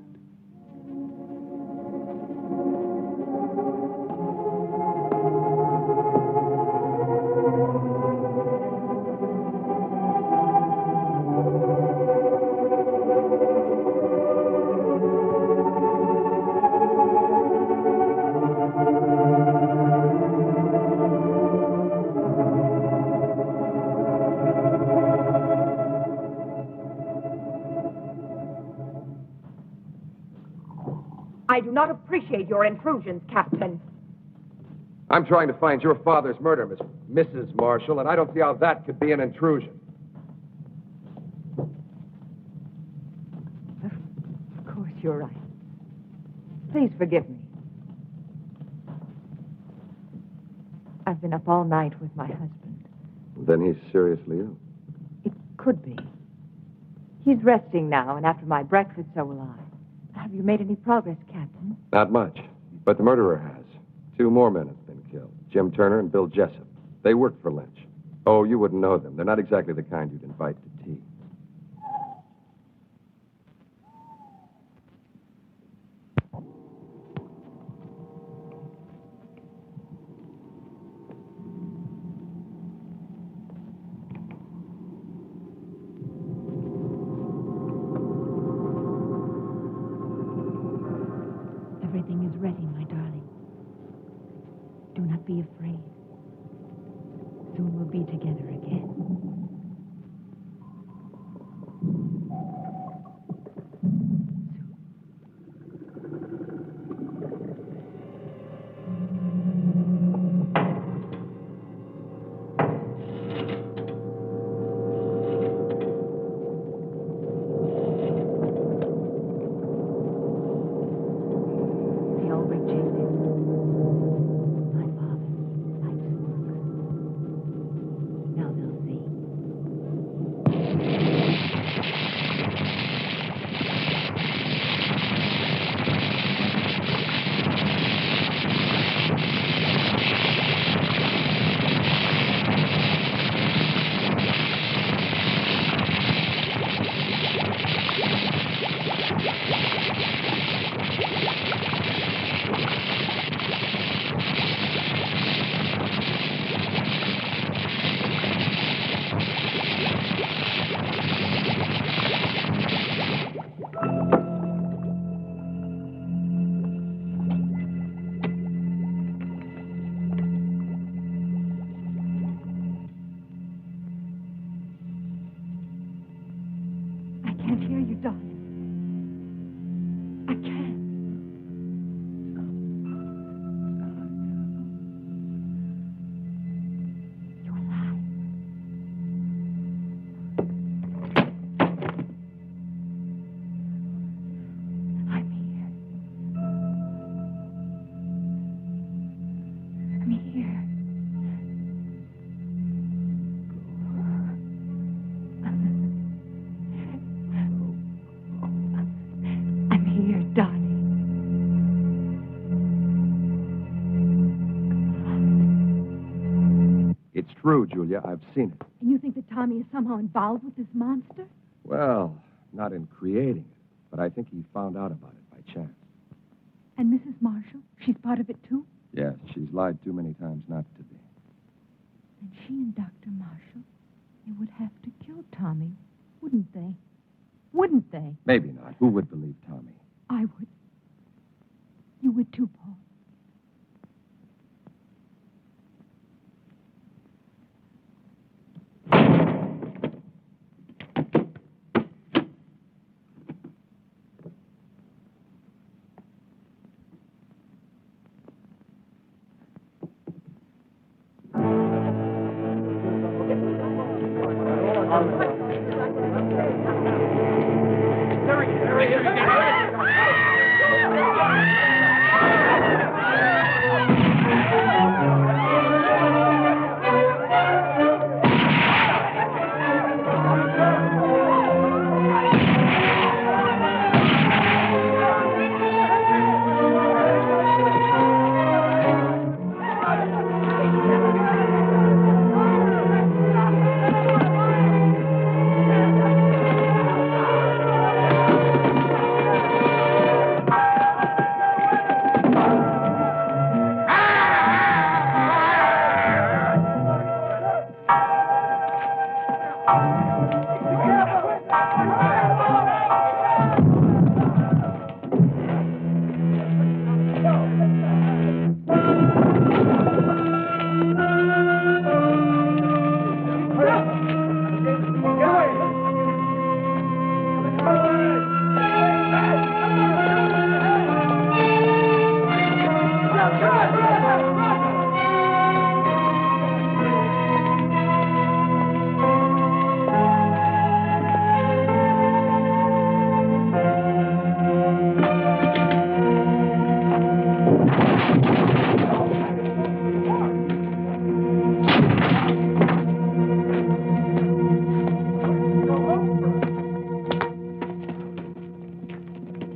I do not appreciate your intrusions, Captain. I'm trying to find your father's murder, Mrs. Marshall, and I don't see how that could be an intrusion. Of course, you're right. Please forgive me. I've been up all night with my husband. Then he's seriously ill. It could be. He's resting now, and after my breakfast, so will I. Have you made any progress, Captain? Not much, but the murderer has. 2 more men have been killed, Jim Turner and Bill Jessup. They worked for Lynch. Oh, you wouldn't know them. They're not exactly the kind you'd invite to tea. Everything is ready, my darling. Do not be afraid. Soon we'll be together again. They all rejected. My father, life's work. Now through, Julia. I've seen it. And you think that Tommy is somehow involved with this monster? Well, not in creating it, but I think he found out about it by chance. And Mrs. Marshall? She's part of it, too? Yes, she's lied too many times not to be. And she and Dr. Marshall, they would have to kill Tommy, wouldn't they? Wouldn't they? Maybe not. Who would believe Tommy? I would. You would, too, Paul.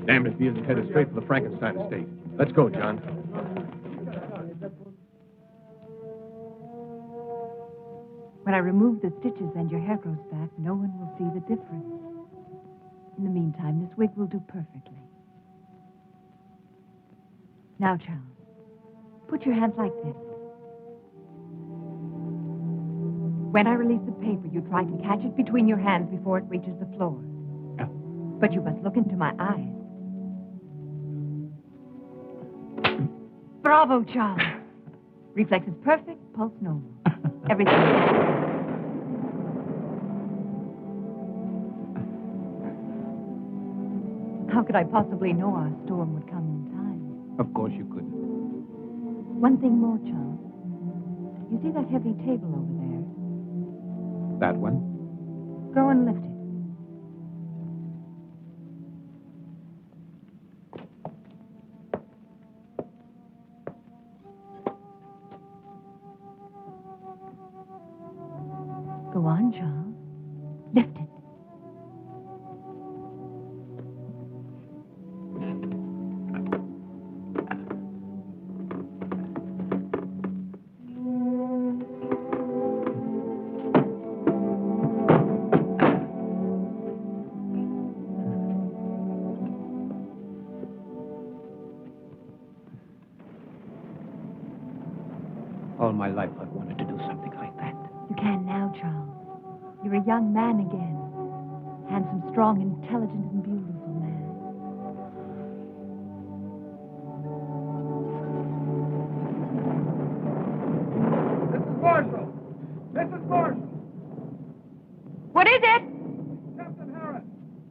Damned if he isn't headed straight for the Frankenstein estate. Let's go, John. When I remove the stitches and your hair grows back, no one will see the difference. In the meantime, this wig will do perfectly. Now, Charles, put your hands like this. When I release the paper, you try to catch it between your hands before it reaches the floor. But you must look into my eyes. Bravo, Charles. Reflex is perfect, pulse normal. Everything. How could I possibly know our storm would come in time? Of course you couldn't. One thing more, Charles. You see that heavy table over there? That one? Go and lift it. Go on, Charles. Lift it. All my life I've wanted to do something like that. You can now, Charles. You're a young man again. Handsome, strong, intelligent, and beautiful man. Mrs. Marshall! Mrs. Marshall! What is it? Captain Harris,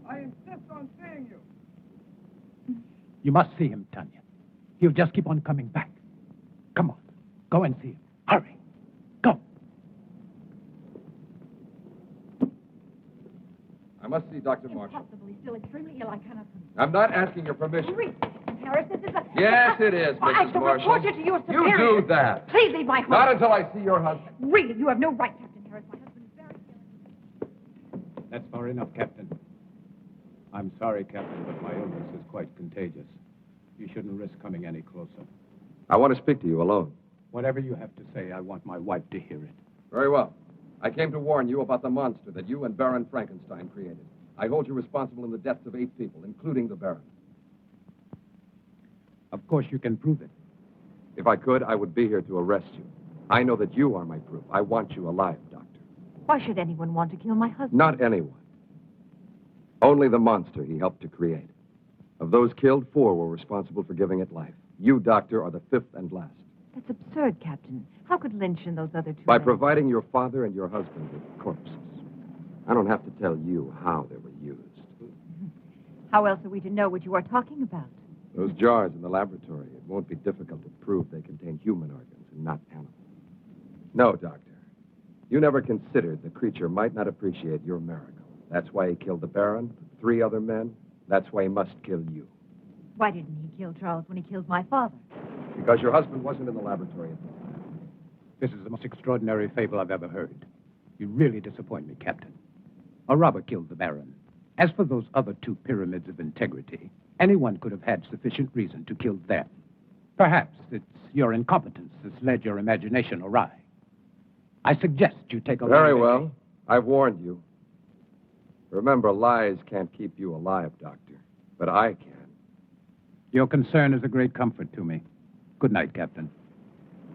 I insist on seeing you. You must see him, Tanya. He'll just keep on coming back. Come on. Go and see him. Hurry. Go. I must see Dr. Marshall. Impossible. He's still extremely ill. I cannot. I'm not asking your permission. Read, Harris, this is a... Yes, it is, I Mrs. shall Marshall. report you to your You superior. do that. Please leave my home. Not until I see your husband. Really, you have no right, Captain Harris. My husband is very ill. That's far enough, Captain. I'm sorry, Captain, but my illness is quite contagious. You shouldn't risk coming any closer. I want to speak to you alone. Whatever you have to say, I want my wife to hear it. Very well. I came to warn you about the monster that you and Baron Frankenstein created. I hold you responsible in the deaths of 8 people, including the Baron. Of course you can prove it. If I could, I would be here to arrest you. I know that you are my proof. I want you alive, Doctor. Why should anyone want to kill my husband? Not anyone. Only the monster he helped to create. Of those killed, 4 were responsible for giving it life. You, Doctor, are the 5th and last. That's absurd, Captain. How could Lynch and those other 2 By men... providing your father and your husband with corpses. I don't have to tell you how they were used. How else are we to know what you are talking about? Those jars in the laboratory, it won't be difficult to prove they contain human organs and not animal. No, Doctor. You never considered the creature might not appreciate your miracle. That's why he killed the Baron, 3 other men. That's why he must kill you. Why didn't he kill Charles when he killed my father? Because your husband wasn't in the laboratory at the time. This is the most extraordinary fable I've ever heard. You really disappoint me, Captain. A robber killed the Baron. As for those other 2 pyramids of integrity, anyone could have had sufficient reason to kill them. Perhaps it's your incompetence that's led your imagination awry. I suggest you take a Very well. I've warned you. Remember, lies can't keep you alive, Doctor. But I can. Your concern is a great comfort to me. Good night, Captain.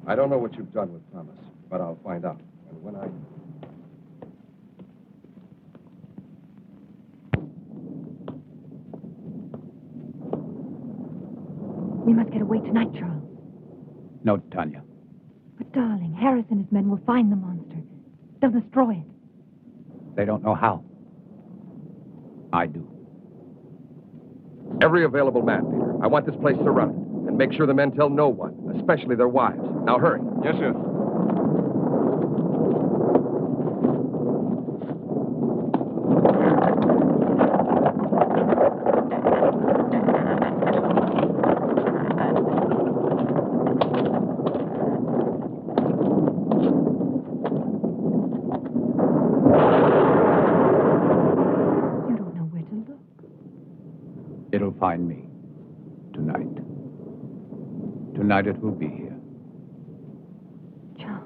I don't know what you've done with Thomas, but I'll find out. And when I... We must get away tonight, Charles. No, Tanya. But, darling, Harris and his men will find the monster. They'll destroy it. They don't know how. I do. Every available man, Peter. I want this place surrounded. And make sure the men tell no one, especially their wives. Now, hurry. Yes, sir. It'll find me. Tonight. Tonight it will be here. Charles.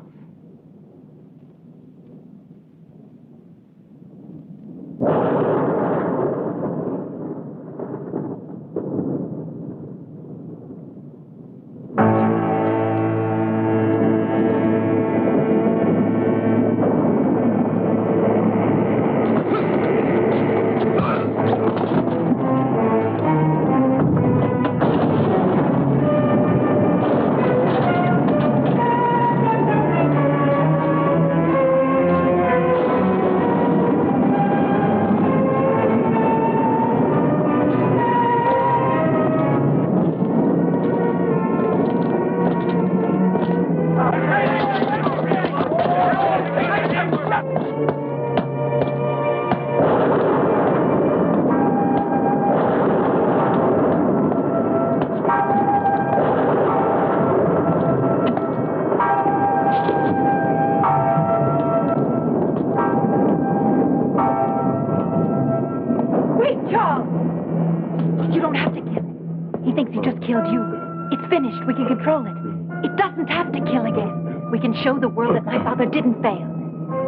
Show the world that my father didn't fail,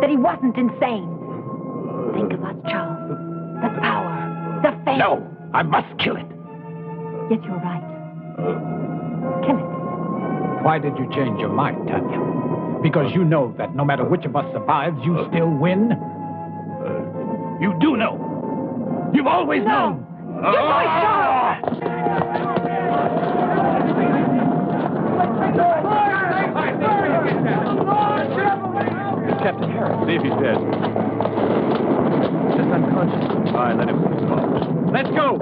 that he wasn't insane. Think of us, Charles. The power, the fame. No, I must kill it. Yes, you're right. Kill it. Why did you change your mind, Tanya? Because you know that no matter which of us survives, you still win? You do know. You've always known. Your voice, Charles! Captain Harris. See if he's dead. Just unconscious. All right, let him go. Let's go!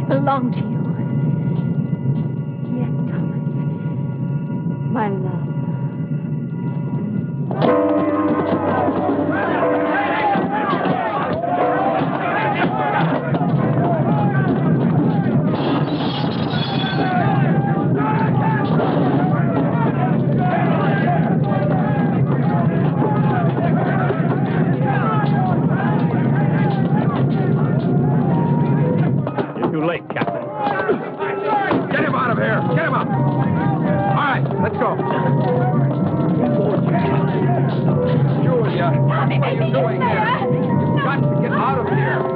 belong to you. Yes, Thomas. My love. Too late, Captain. Get him out of here! Get him up! All right, let's go. Julia, what are you doing here? You've got to get out of here.